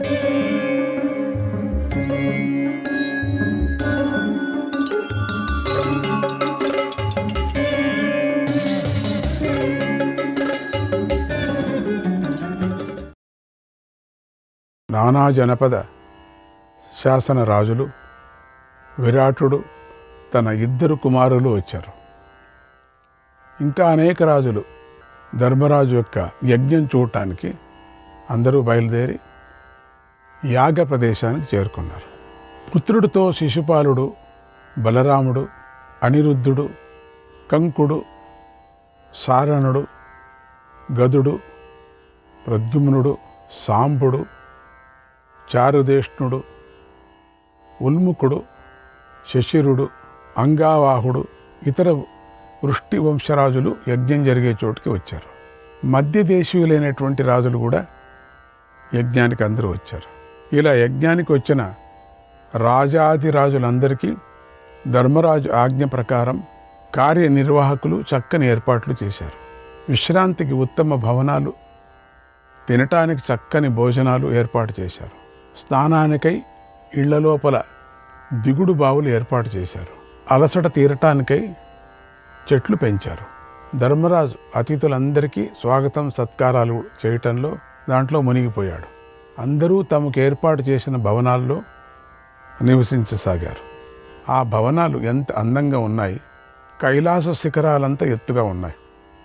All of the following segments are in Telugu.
నానా జనపద శాసన రాజులు, విరాటుడు, తన 2 కుమారులు వచ్చారు. ఇంకా అనేక రాజులు ధర్మరాజు యొక్క యజ్ఞం చూడటానికి అందరూ బయలుదేరి యాగ ప్రదేశానికి చేరుకున్నారు. పుత్రుడితో శిశుపాలుడు, బలరాముడు, అనిరుద్ధుడు, కంకుడు, సారణుడు, గదుడు, ప్రద్యుమ్నుడు, సాంబుడు, చారుదేష్ణుడు, ఉల్ముకుడు, శశిరుడు, అంగావాహుడు, ఇతర వృష్టి వంశరాజులు యజ్ఞం జరిగే చోటుకి వచ్చారు. మధ్యదేశీయులైనటువంటి రాజులు కూడా యజ్ఞానికి అందరూ వచ్చారు. ఇలా యజ్ఞానికి వచ్చిన రాజాదిరాజులందరికీ ధర్మరాజు ఆజ్ఞ ప్రకారం కార్యనిర్వాహకులు చక్కని ఏర్పాట్లు చేశారు. విశ్రాంతికి ఉత్తమ భవనాలు, తినటానికి చక్కని భోజనాలు ఏర్పాటు చేశారు. స్నానానికై ఇళ్ల లోపల దిగుడు బావులు ఏర్పాటు చేశారు. అలసట తీరటానికై చెట్లు పెంచారు. ధర్మరాజు అతిథులందరికీ స్వాగతం సత్కారాలు చేయటంలో దాంట్లో మునిగిపోయాడు. అందరూ తమకు ఏర్పాటు చేసిన భవనాల్లో నివసించసాగారు. ఆ భవనాలు ఎంత అందంగా ఉన్నాయి! కైలాస శిఖరాలంతా ఎత్తుగా ఉన్నాయి.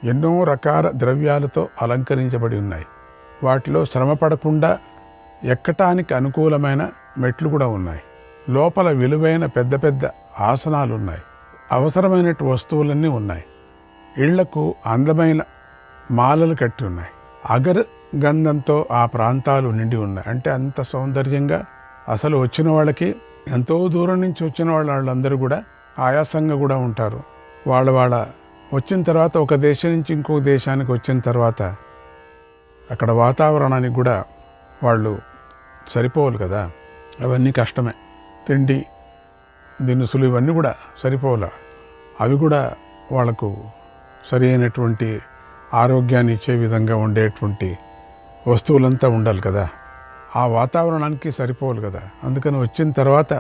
ఎన్నో రకాల ద్రవ్యాలతో అలంకరించబడి ఉన్నాయి. వాటిలో శ్రమ పడకుండా ఎక్కటానికి అనుకూలమైన మెట్లు కూడా ఉన్నాయి. లోపల విలువైన పెద్ద పెద్ద ఆసనాలు ఉన్నాయి. అవసరమైన వస్తువులన్నీ ఉన్నాయి. ఇళ్లకు అందమైన మాలలు కట్టి ఉన్నాయి. అగర్ గంధంతో ఆ ప్రాంతాలు నిండి ఉన్నాయి. అంటే అంత సౌందర్యంగా అసలు వచ్చిన వాళ్ళకి, ఎంతో దూరం నుంచి వచ్చిన వాళ్ళందరూ కూడా ఆయాసంగా కూడా ఉంటారు. వాళ్ళ వచ్చిన తర్వాత ఒక దేశం నుంచి ఇంకో దేశానికి వచ్చిన తర్వాత అక్కడ వాతావరణానికి కూడా వాళ్ళు సరిపోవాలి కదా. అవన్నీ కష్టమే. తిండి దినుసులు ఇవన్నీ కూడా సరిపోవాలి. అవి కూడా వాళ్లకు సరి అయినటువంటి ఆరోగ్యాన్ని ఇచ్చే విధంగా ఉండేటువంటి వస్తువులంతా ఉండాలి కదా. ఆ వాతావరణానికి సరిపోవాలి కదా. అందుకని వచ్చిన తర్వాత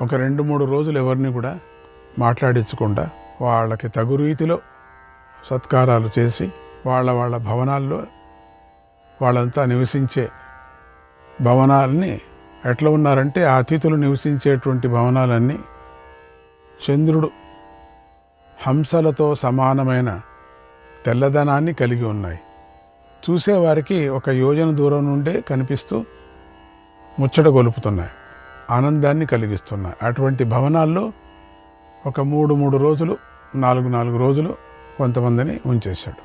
ఒక 2-3 రోజులు ఎవరిని కూడా మాట్లాడించకుండా వాళ్ళకి తగు రీతిలో సత్కారాలు చేసి వాళ్ళ భవనాల్లో వాళ్ళంతా నివసించే భవనాలని ఎట్లా ఉన్నారంటే, ఆ అతిథులు నివసించేటువంటి భవనాలన్నీ చంద్రుడు హంసలతో సమానమైన తెల్లదనాన్ని కలిగి ఉన్నాయి. చూసేవారికి 1 యోజన దూరం నుండే కనిపిస్తూ ముచ్చట గొలుపుతున్నాయి, ఆనందాన్ని కలిగిస్తున్నాయి. అటువంటి భవనాల్లో ఒక 3 రోజులు 4 రోజులు కొంతమందిని ఉంచేశాడు.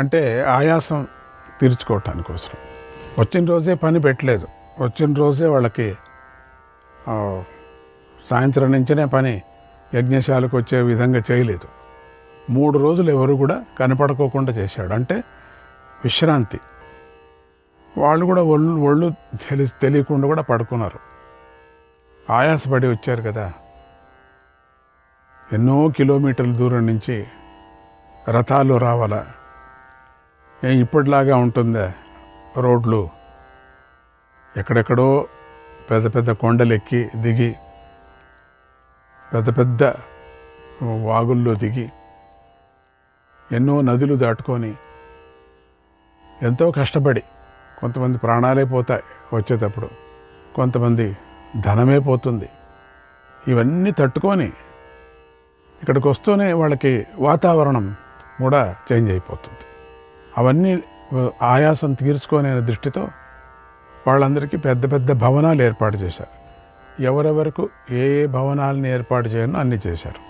అంటే ఆయాసం తీర్చుకోవటానికి కోసం. వచ్చిన రోజే పని పెట్టలేదు. వచ్చిన రోజే వాళ్ళకి సాయంత్రం నుంచినే పని యజ్ఞశాలకు వచ్చే విధంగా చేయలేదు. 3 రోజులు ఎవరు కూడా కనపడుకోకుండా చేశాడు. అంటే విశ్రాంతి. వాళ్ళు కూడా ఒళ్ళు తెలియకుండా కూడా పడుకున్నారు. ఆయాసపడి వచ్చారు కదా. ఎన్నో కిలోమీటర్ల దూరం నుంచి రథాలు రావాలా? ఇప్పటిలాగా ఉంటుందా రోడ్లు? ఎక్కడెక్కడో పెద్ద పెద్ద కొండలు ఎక్కి దిగి, పెద్ద పెద్ద వాగుల్లో దిగి, ఎన్నో నదులు దాటుకొని ఎంతో కష్టపడి, కొంతమంది ప్రాణాలే పోతాయి వచ్చేటప్పుడు, కొంతమంది ధనమే పోతుంది. ఇవన్నీ తట్టుకొని ఇక్కడికి వస్తూనే వాళ్ళకి వాతావరణం కూడా చేంజ్ అయిపోతుంది. అవన్నీ ఆయాసం తీర్చుకునే దృష్టితో వాళ్ళందరికీ పెద్ద పెద్ద భవనాలు ఏర్పాటు చేశారు. ఎవరెవరకు ఏ భవనాలని ఏర్పాటు చేయనో అన్నీ చేశారు.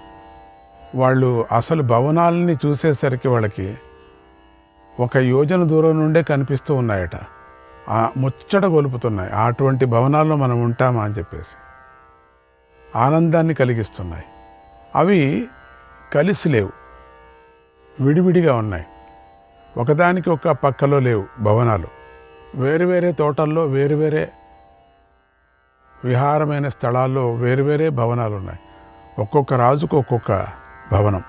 వాళ్ళు అసలు భవనాలని చూసేసరికి వాళ్ళకి 1 యోజన దూరం నుండే కనిపిస్తూ ఉన్నాయట. ముచ్చట గొలుపుతున్నాయి. అటువంటి భవనాల్లో మనం ఉంటామా అని చెప్పేసి ఆనందాన్ని కలిగిస్తున్నాయి. అవి కలిసి లేవు, విడివిడిగా ఉన్నాయి. ఒకదానికి ఒక పక్కలో లేవు భవనాలు. వేరువేరే తోటల్లో, వేరువేరే విహారమైన స్థలాల్లో వేరువేరే భవనాలు ఉన్నాయి. ఒక్కొక్క రాజుకు ఒక్కొక్క భవనం.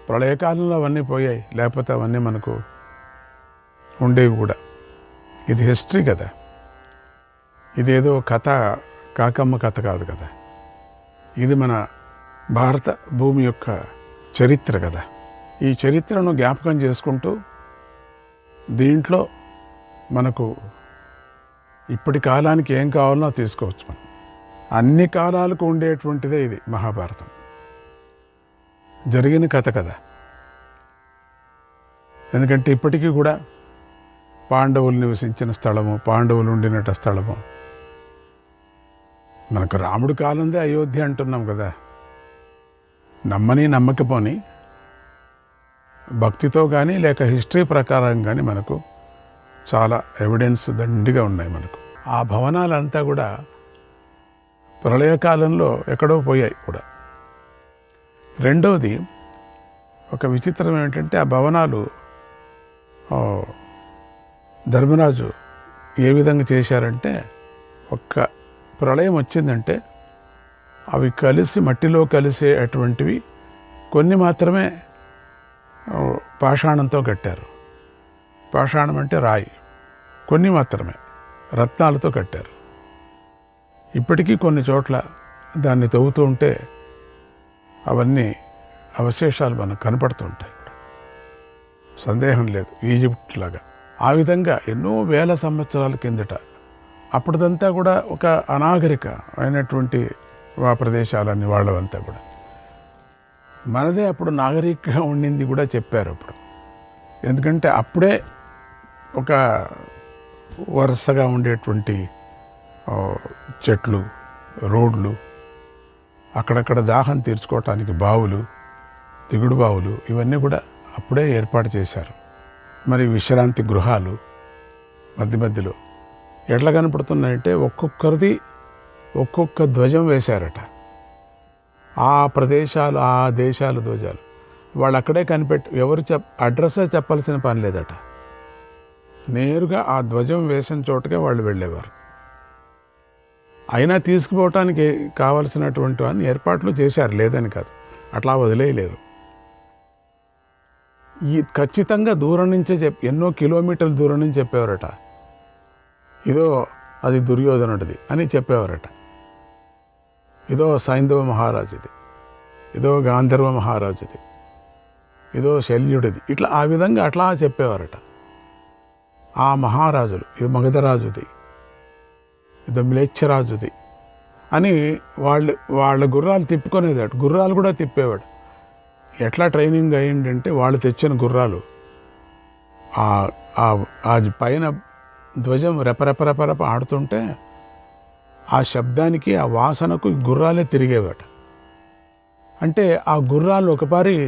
ప్రళయకాలంలో అవన్నీ పోయాయి, లేకపోతే అవన్నీ మనకు ఉండేవి కూడా. ఇది హిస్టరీ కదా. ఇదేదో కథ, కాకమ్మ కథ కాదు కదా, ఇది మన భారత భూమి యొక్క చరిత్ర కదా. ఈ చరిత్రను జ్ఞాపకం చేసుకుంటూ దీంట్లో మనకు ఇప్పటి కాలానికి ఏం కావాలనో తీసుకోవచ్చు. మనం అన్ని కాలాలకు ఉండేటువంటిదే ఇది మహాభారతం. జరిగిన కథ కదా. ఎందుకంటే ఇప్పటికీ కూడా పాండవులు నివసించిన స్థలము, పాండవులు ఉండినట స్థలము, మనకు రాముడి కాలందే అయోధ్య అంటున్నాం కదా. నమ్మని నమ్మకపోని భక్తితో కానీ లేక హిస్టరీ ప్రకారం కానీ మనకు చాలా ఎవిడెన్స్ దండిగా ఉన్నాయి మనకు. ఆ భవనాలంతా కూడా ప్రళయకాలంలో ఎక్కడో పోయాయి కూడా. రెండవది ఒక విచిత్రం ఏంటంటే, ఆ భవనాలు ధర్మరాజు ఏ విధంగా చేశారంటే, ఒక్క ప్రళయం వచ్చిందంటే అవి కలిసి మట్టిలో కలిసేటువంటివి కొన్ని మాత్రమే పాషాణంతో కట్టారు. పాషాణం అంటే రాయి. కొన్ని మాత్రమే రత్నాలతో కట్టారు. ఇప్పటికీ కొన్ని చోట్ల దాన్ని తవ్వుతూ ఉంటే అవన్నీ అవశేషాలు మనకు కనపడుతూ ఉంటాయి. సందేహం లేదు, ఈజిప్ట్ లాగా. ఆ విధంగా ఎన్నో వేల సంవత్సరాల కిందట, అప్పుడుదంతా కూడా ఒక అనాగరిక అయినటువంటి ఆ ప్రదేశాలన్నీ వాళ్ళవంతా కూడా. మనదే అప్పుడు నాగరికంగా ఉండింది కూడా చెప్పారు అప్పుడు. ఎందుకంటే అప్పుడే ఒక వరుసగా ఉండేటువంటి చెట్లు, రోడ్లు, అక్కడక్కడ దాహం తీర్చుకోవటానికి బావులు, దిగుడు బావులు, ఇవన్నీ కూడా అప్పుడే ఏర్పాటు చేశారు. మరి విశ్రాంతి గృహాలు మధ్య మధ్యలో ఎట్లా కనపడుతున్నాయంటే, ఒక్కొక్కరిది ఒక్కొక్క ధ్వజం వేశారట. ఆ ప్రదేశాలు, ఆ దేశాల ధ్వజాలు వాళ్ళు అక్కడే కనిపెట్టి, ఎవరు అడ్రస్సే చెప్పాల్సిన పని లేదట. నేరుగా ఆ ధ్వజం వేసిన చోటకే వాళ్ళు వెళ్ళేవారు. అయినా తీసుకుపోవటానికి కావలసినటువంటి అన్ని ఏర్పాట్లు చేశారు, లేదని కాదు, అట్లా వదిలేయలేరు. ఈ ఖచ్చితంగా దూరం నుంచే ఎన్నో కిలోమీటర్ల దూరం నుంచి చెప్పేవారట, ఇదో అది దుర్యోధనుడిది అని చెప్పేవారట, ఇదో సైంధవ మహారాజుది, ఇదో గాంధర్వ మహారాజుది, ఇదో శల్యుడిది, ఇట్లా ఆ విధంగా అట్లా చెప్పేవారట. ఆ మహారాజులు, ఇది మగధరాజుది, ఇది మ్లేచ్ఛరాజుది అని వాళ్ళ గుర్రాలు తిప్పుకునేదాడు. గుర్రాలు కూడా తిప్పేవాడు. ఎట్లా ట్రైనింగ్ అయ్యిందంటే, వాళ్ళు తెచ్చిన గుర్రాలు ఆ పైన ధ్వజం రెపరెపరెపరెప ఆడుతుంటే ఆ శబ్దానికి, ఆ వాసనకు గుర్రాలే తిరిగేవాట. అంటే ఆ గుర్రాలు ఒకపారి,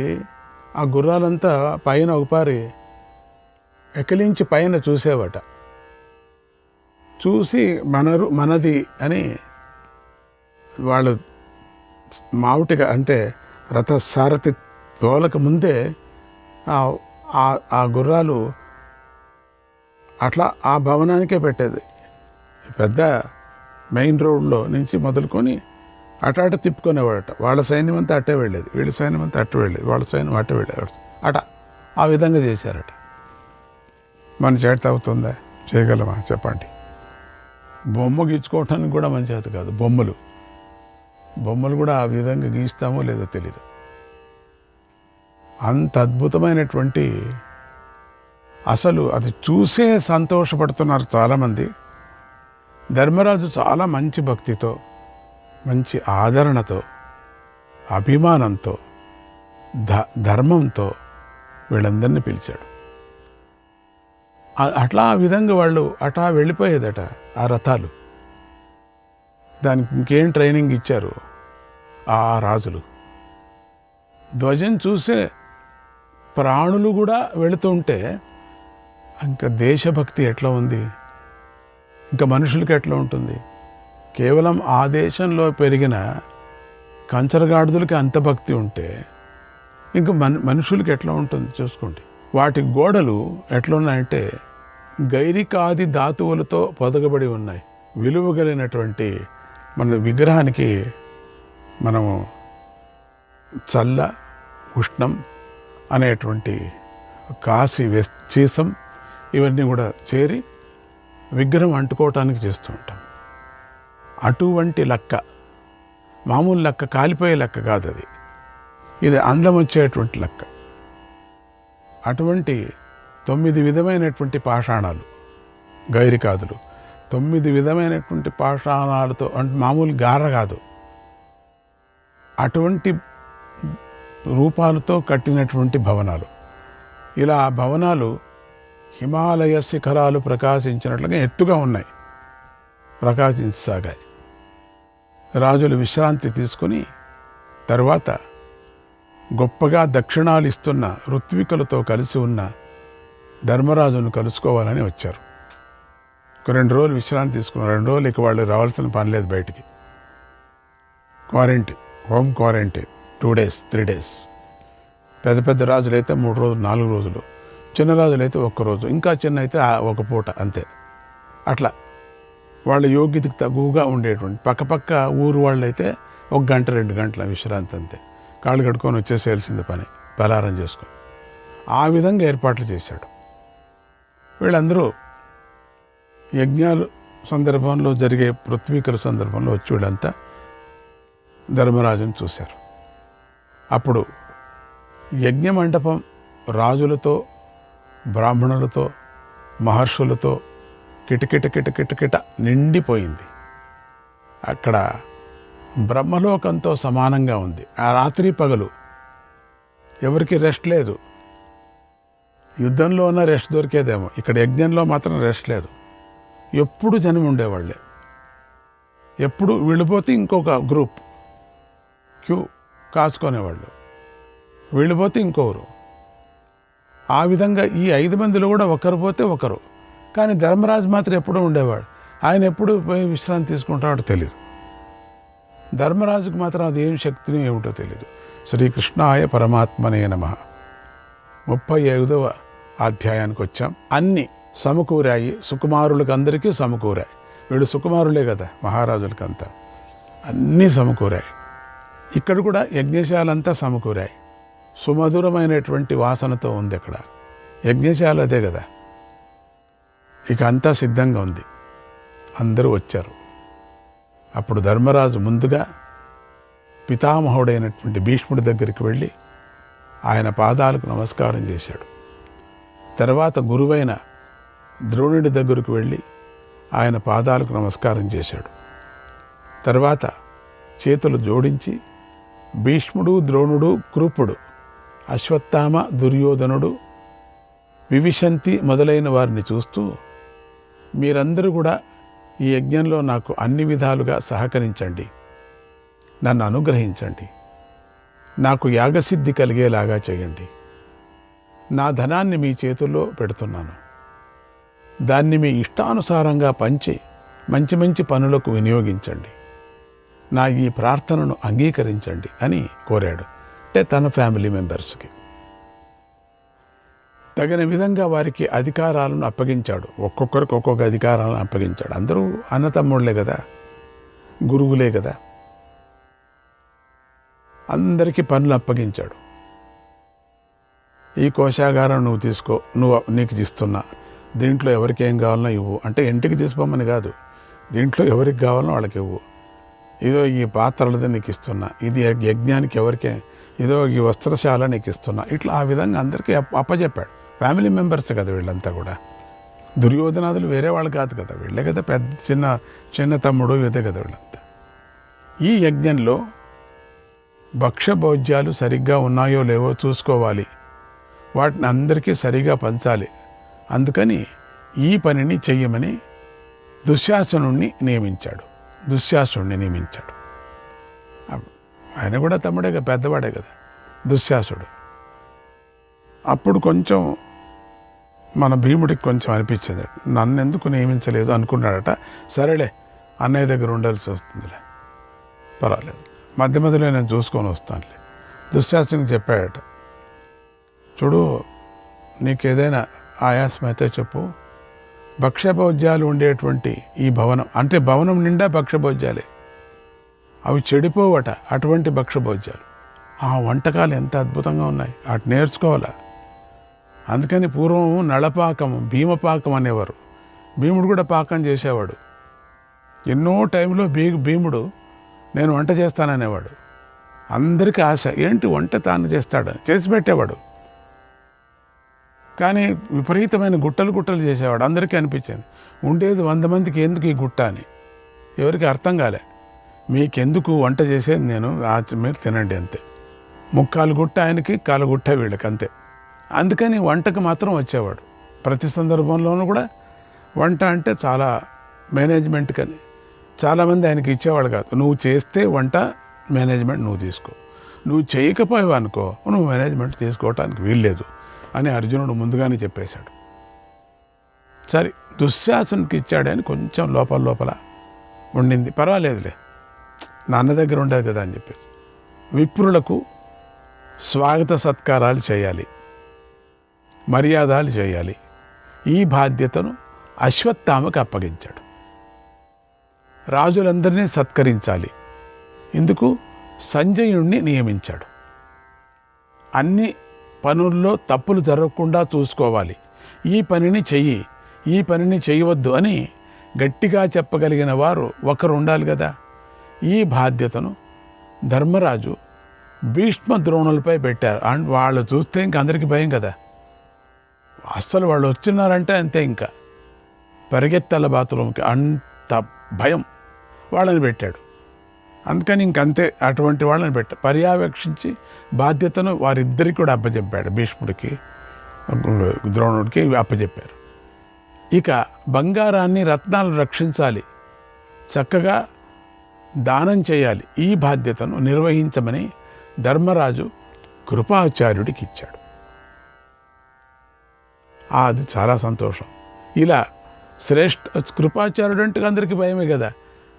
ఆ గుర్రాలంతా పైన ఒకపారి ఎకిలించి పైన చూసేవాట. చూసి మనది అని వాళ్ళు మావుటిగా, అంటే రథసారథి తోలక ముందే ఆ గుర్రాలు అట్లా ఆ భవనానికే పెట్టేది. పెద్ద మెయిన్ రోడ్లో నుంచి మొదలుకొని అట తిప్పుకునేవాడట. వాళ్ళ సైన్యం అంతా అట్టే వెళ్ళేది, వీళ్ళ సైన్యం అంతా అట్టే వెళ్ళేది, వాళ్ళ సైన్యం అట్టే వెళ్ళేవాడు. ఆ విధంగా చేశారట. మన చేత అవుతుందా? చేయగలమా చెప్పండి? బొమ్మ గీచుకోవటానికి కూడా మన చేత కాదు. బొమ్మలు కూడా ఆ విధంగా గీస్తామో లేదో తెలీదు. అంత అద్భుతమైనటువంటి, అసలు అది చూసే సంతోషపడుతున్నారు చాలామంది. ధర్మరాజు చాలా మంచి భక్తితో, మంచి ఆదరణతో, అభిమానంతో, ధర్మంతో వీళ్ళందరినీ పిలిచాడు. అట్లా ఆ విధంగా వాళ్ళు అట్లా వెళ్ళిపోయేదట ఆ రథాలు. దానికి ఇంకేం ట్రైనింగ్ ఇచ్చారు ఆ రాజులు. ధ్వజం చూసే ప్రాణులు కూడా వెళుతుంటే ఇంకా దేశభక్తి ఎట్లా ఉంది, ఇంకా మనుషులకి ఎట్లా ఉంటుంది? కేవలం ఆ దేశంలో పెరిగిన కంచరగాడిదలకి అంత భక్తి ఉంటే ఇంకా మనుషులకి ఎట్లా ఉంటుంది చూసుకోండి. వాటి గోడలు ఎట్లున్నాయంటే గైరికాది ధాతువులతో పొదగబడి ఉన్నాయి. విలువ కలిగినటువంటి మన విగ్రహానికి మనము చల్ల, ఉష్ణం అనేటువంటి కాసి సీసం ఇవన్నీ కూడా చేరి విగ్రహం అంటుకోవటానికి చేస్తూ ఉంటాం. అటువంటి లక్క, మామూలు లక్క, కాలిపోయే లక్క కాదు అది, ఇది అందం వచ్చేటువంటి లక్క. అటువంటి 9 విధమైనటువంటి పాషాణాలు, గైరికాదులు 9 విధమైనటువంటి పాషాణాలతో, అంటే మామూలు గార కాదు, అటువంటి రూపాలతో కట్టినటువంటి భవనాలు. ఇలా ఆ భవనాలు హిమాలయ శిఖరాలు ప్రకాశించినట్లుగా ఎత్తుగా ఉన్నాయి, ప్రకాశించసాగాయి. రాజులు విశ్రాంతి తీసుకుని తర్వాత గొప్పగా దక్షిణాలు ఇస్తున్న ఋత్వికులతో కలిసి ఉన్న ధర్మరాజును కలుసుకోవాలని వచ్చారు. 2 రోజులు విశ్రాంతి తీసుకున్నారు. 2 రోజులు ఇక వాళ్ళు రావాల్సిన పని లేదు, బయటికి quarantine, home quarantine 2 days 3 days. పెద్ద పెద్ద రాజులైతే 3 రోజులు 4 రోజులు, చిన్న రాజులైతే 1 రోజు, ఇంకా చిన్న అయితే 1 పూట అంతే. అట్లా వాళ్ళ యోగ్యతకు తగువగా ఉండేటువంటి పక్కపక్క ఊరు వాళ్ళైతే 1 గంట 2 గంటల విశ్రాంతి అంతే. కాళ్ళు కడుక్కొని వచ్చేసేయాల్సింది పని, పలారం చేసుకొని. ఆ విధంగా ఏర్పాట్లు చేశాడు. వీళ్ళందరూ యజ్ఞాలు సందర్భంలో జరిగే పృథ్వీకర సందర్భంలో వచ్చి వీళ్ళంతా ధర్మరాజును చూశారు. అప్పుడు యజ్ఞ మండపం రాజులతో, బ్రాహ్మణులతో, మహర్షులతో కిటకిట నిండిపోయింది. అక్కడ బ్రహ్మలోకంతో సమానంగా ఉంది. ఆ రాత్రి పగలు ఎవరికి రెస్ట్ లేదు. యుద్ధంలో ఉన్న రెస్ట్ దొరికేదేమో, ఇక్కడ యజ్ఞంలో మాత్రం రెస్ట్ లేదు. ఎప్పుడు జనం ఉండేవాళ్ళే. ఎప్పుడు వెళ్ళిపోతే ఇంకొక గ్రూప్ క్యూ కాచుకునేవాళ్ళు, వెళ్ళిపోతే ఇంకొకరు. ఆ విధంగా ఈ 5 మందిలో కూడా ఒకరు పోతే ఒకరు. కానీ ధర్మరాజు మాత్రం ఎప్పుడూ ఉండేవాడు. ఆయన ఎప్పుడు పోయి విశ్రాంతి తీసుకుంటాడో తెలియదు. ధర్మరాజుకు మాత్రం అది ఏం శక్తిని ఏమిటో తెలియదు. శ్రీకృష్ణాయ పరమాత్మనే నమః. 35వ అధ్యాయానికి వచ్చాం. అన్నీ సమకూరాయి, సుకుమారులకు అందరికీ సమకూరాయి. వీళ్ళు సుకుమారులే కదా మహారాజులకంతా, అన్నీ సమకూరాయి. ఇక్కడ కూడా యజ్ఞశాలంతా సమకూరాయి. సుమధురమైనటువంటి వాసనతో ఉంది అక్కడ. యజ్ఞశాల అదే కదా. ఇక అంతా సిద్ధంగా ఉంది. అందరూ వచ్చారు. అప్పుడు ధర్మరాజు ముందుగా పితామహుడైనటువంటి భీష్ముడి దగ్గరికి వెళ్ళి ఆయన పాదాలకు నమస్కారం చేశాడు. తర్వాత గురువైన ద్రోణుడి దగ్గరకు వెళ్ళి ఆయన పాదాలకు నమస్కారం చేశాడు. తర్వాత చేతులు జోడించి భీష్ముడు, ద్రోణుడు, కృపుడు, అశ్వత్థామ, దుర్యోధనుడు, వివిశంతి మొదలైన వారిని చూస్తూ, మీరందరూ కూడా ఈ యజ్ఞంలో నాకు అన్ని విధాలుగా సహకరించండి, నన్ను అనుగ్రహించండి, నాకు యాగసిద్ధి కలిగేలాగా చేయండి. నా ధనాన్ని మీ చేతుల్లో పెడుతున్నాను, దాన్ని మీ ఇష్టానుసారంగా పంచి మంచి మంచి పనులకు వినియోగించండి, నా ఈ ప్రార్థనను అంగీకరించండి అని కోరాడు. అంటే తన ఫ్యామిలీ మెంబర్స్కి తగిన విధంగా వారికి అధికారాలను అప్పగించాడు. ఒక్కొక్కరికి ఒక్కొక్క అధికారాలను అప్పగించాడు. అందరూ అన్నతమ్ముళ్లే కదా, గురువులే కదా, అందరికీ పనులు అప్పగించాడు. ఈ కోశాగారం నువ్వు తీసుకో, నీకు ఇస్తున్నా, దీంట్లో ఎవరికి ఏం కావాలన్నా ఇవ్వు. అంటే ఇంటికి తీసుకోమని కాదు, దీంట్లో ఎవరికి కావాలన్నా వాళ్ళకి ఇవ్వు. ఇదో ఈ పాత్రలది నీకు ఇస్తున్నా, ఇది యజ్ఞానికి ఎవరికే, ఇదో ఈ వస్త్రశాల నీకు ఇస్తున్నా. ఇట్లా ఆ విధంగా అందరికీ అప్పచెప్పాడు. ఫ్యామిలీ మెంబర్స్ కదా వీళ్ళంతా కూడా. దుర్యోధనాదులు వేరే వాళ్ళు కాదు కదా, వీళ్ళే కదా, చిన్న తమ్ముడు ఇదే కదా వీళ్ళంతా. ఈ యజ్ఞంలో భక్ష్యభోజ్యాలు సరిగ్గా ఉన్నాయో లేవో చూసుకోవాలి, వాటిని అందరికీ సరిగా పంచాలి. అందుకని ఈ పనిని చెయ్యమని దుశ్శాసనుణ్ణి నియమించాడు. ఆయన కూడా తమ్ముడే కదా, పెద్దవాడే కదా దుశ్శాసుడు. అప్పుడు కొంచెం మన భీముడికి కొంచెం అనిపించింది, నన్ను ఎందుకు నియమించలేదు అనుకున్నాడట. సరేలే, అన్నయ్య దగ్గర ఉండాల్సి వస్తుందిలే, పర్వాలేదు, మధ్య మధ్యలో నేను చూసుకొని వస్తానులే. దుశ్శాసనునికి చెప్పాడట, చూడు, నీకు ఏదైనా ఆయాసం అయితే చెప్పు, భక్ష్యభోజ్యాలు ఉండేటువంటి ఈ భవనం, అంటే భవనం నిండా భక్ష్యభోజ్యాలే, అవి చెడిపోవట అటువంటి భక్ష్యభోజ్యాలు. ఆ వంటకాలు ఎంత అద్భుతంగా ఉన్నాయి, అటు నేర్చుకోవాలా. అందుకని పూర్వం నళపాకం, భీమపాకం అనేవారు. భీముడు కూడా పాకం చేసేవాడు. ఎన్నో టైంలో భీముడు నేను వంట చేస్తాననేవాడు. అందరికీ ఆశ, ఏంటి వంట తాను చేస్తాడని చేసి పెట్టేవాడు. కానీ విపరీతమైన గుట్టలు చేసేవాడు. అందరికీ అనిపించింది ఉండేది 100 మందికి ఎందుకు ఈ గుట్ట అని. ఎవరికి అర్థం కాలే. మీకెందుకు వంట చేసేది నేను, మీరు తినండి అంతే. 3/4 గుట్ట ఆయనకి, 1/4 గుట్ట వీళ్ళకి అంతే. అందుకని వంటకు మాత్రం వచ్చేవాడు. ప్రతి సందర్భంలోనూ కూడా వంట అంటే చాలా మేనేజ్మెంట్ కానీ చాలామంది ఆయనకి ఇచ్చేవాడు కాదు. నువ్వు చేస్తే వంట మేనేజ్మెంట్ నువ్వు తీసుకో, నువ్వు చేయకపోయావు అనుకో నువ్వు మేనేజ్మెంట్ తీసుకోవటానికి వీల్లేదు అని అర్జునుడు ముందుగానే చెప్పేశాడు. సరే, దుశ్శాసనకి ఇచ్చాడని కొంచెం లోపల ఉండింది. పర్వాలేదులే, నాన్న దగ్గర ఉండేది కదా అని చెప్పేసి. విప్రులకు స్వాగత సత్కారాలు చేయాలి, మర్యాదలు చేయాలి. ఈ బాధ్యతను అశ్వత్థామకు అప్పగించాడు. రాజులందరినీ సత్కరించాలి. ఇందుకు సంజయుణ్ణి నియమించాడు. అన్ని పనుల్లో తప్పులు జరగకుండా చూసుకోవాలి. ఈ పనిని చెయ్యి, ఈ పనిని చేయవద్దు అని గట్టిగా చెప్పగలిగిన వారు ఒకరు ఉండాలి కదా. ఈ బాధ్యతను ధర్మరాజు భీష్మ ద్రోణులపై పెట్టారు. అండ్ వాళ్ళు చూస్తే ఇంక అందరికీ భయం కదా. అస్సలు వాళ్ళు వచ్చినారంటే అంతే, ఇంకా పరిగెత్తాల బాత్రూమ్కి, అంత భయం. వాళ్ళని పెట్టాడు. అందుకని ఇంకంతే, అటువంటి వాళ్ళని పర్యవేక్షించి బాధ్యతను వారిద్దరికి కూడా అప్పచెప్పాడు. భీష్ముడికి ద్రోణుడికి అప్పచెప్పారు. ఇక బంగారాన్ని రత్నాలు రక్షించాలి, చక్కగా దానం చేయాలి. ఈ బాధ్యతను నిర్వహించమని ధర్మరాజు కృపాచార్యుడికి ఇచ్చాడు. అది చాలా సంతోషం. ఇలా కృపాచార్యుడు అంటే అందరికీ భయమే కదా.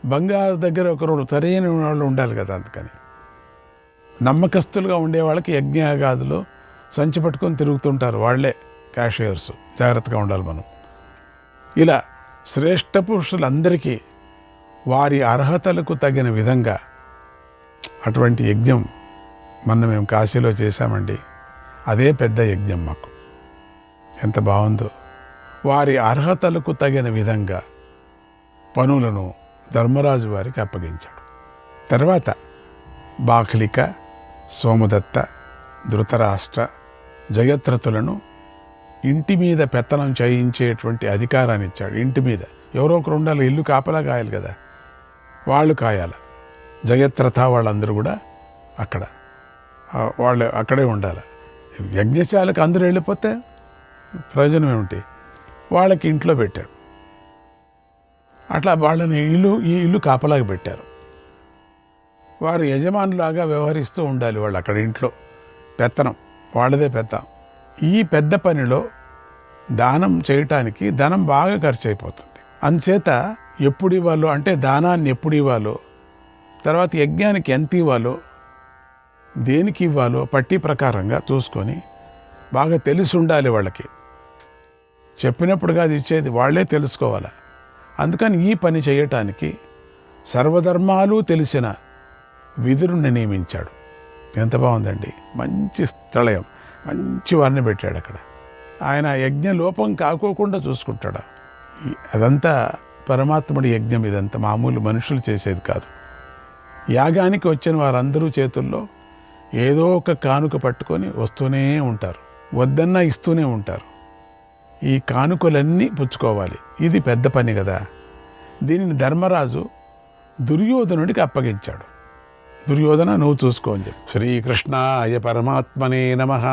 బంగారు దగ్గర ఒకరు సరైన వాళ్ళు ఉండాలి కదా. అందుకని నమ్మకస్తులుగా ఉండే వాళ్ళకి యజ్ఞయాగాదులో సంచి పట్టుకొని తిరుగుతుంటారు, వాళ్ళే క్యాషియర్స్. జాగ్రత్తగా ఉండాలి మనం. ఇలా శ్రేష్ఠ పురుషులందరికీ వారి అర్హతలకు తగిన విధంగా అటువంటి యజ్ఞం మేము కాశీలో చేశామండి. అదే పెద్ద యజ్ఞం మాకు. ఎంత బాగుందో. వారి అర్హతలకు తగిన విధంగా పనులను ధర్మరాజు వారికి అప్పగించాడు. తర్వాత బాక్లిక, సోమదత్త, ధృతరాష్ట్ర, జయత్రతులను ఇంటి మీద పెత్తనం చేయించేటువంటి అధికారాన్ని ఇచ్చాడు. ఇంటి మీద ఎవరో ఒకరు ఉండాలి, ఇల్లు కాపలా కాయాలి కదా, వాళ్ళు కాయాలి. జయత్రథ వాళ్ళందరూ కూడా వాళ్ళు అక్కడే ఉండాలి. యజ్ఞశాలకు అందరూ వెళ్ళిపోతే ప్రయోజనం ఏమిటి? వాళ్ళకి ఇంట్లో పెట్టాడు. అట్లా వాళ్ళని ఈ ఇల్లు కాపలాగా పెట్టారు. వారు యజమానులాగా వ్యవహరిస్తూ ఉండాలి. వాళ్ళు అక్కడ ఇంట్లో పెత్తనం వాళ్ళదే పెత్తనం. ఈ పెద్ద పనిలో దానం చేయటానికి ధనం బాగా ఖర్చు అయిపోతుంది. అందుచేత ఎప్పుడు ఇవ్వాలో, అంటే దానాన్ని ఎప్పుడు ఇవ్వాలో, తర్వాత యజ్ఞానికి ఎంత ఇవ్వాలో, దేనికి ఇవ్వాలో పట్టి ప్రకారంగా చూసుకొని బాగా తెలిసి ఉండాలి. వాళ్ళకి చెప్పినప్పుడుగా అది ఇచ్చేది వాళ్ళే తెలుసుకోవాలి. అందుకని ఈ పని చేయటానికి సర్వధర్మాలు తెలిసిన విదురుని నియమించాడు. ఎంత బాగుందండి. మంచి స్థళయం, మంచి వారిని పెట్టాడు అక్కడ. ఆయన యజ్ఞ లోపం కాకోకుండా చూసుకుంటాడు. అదంతా పరమాత్ముడి యజ్ఞం. ఇదంతా మామూలు మనుషులు చేసేది కాదు. యాగానికి వచ్చిన వారందరూ చేతుల్లో ఏదో ఒక కానుక పట్టుకొని వస్తూనే ఉంటారు, వద్దన్నా ఇస్తూనే ఉంటారు. ఈ కానుకలన్నీ పుచ్చుకోవాలి. ఇది పెద్ద పని కదా. దీనిని ధర్మరాజు దుర్యోధనుడికి అప్పగించాడు. దుర్యోధన, నువ్వు చూసుకో అని చెప్పి. శ్రీకృష్ణాయ పరమాత్మనే నమః.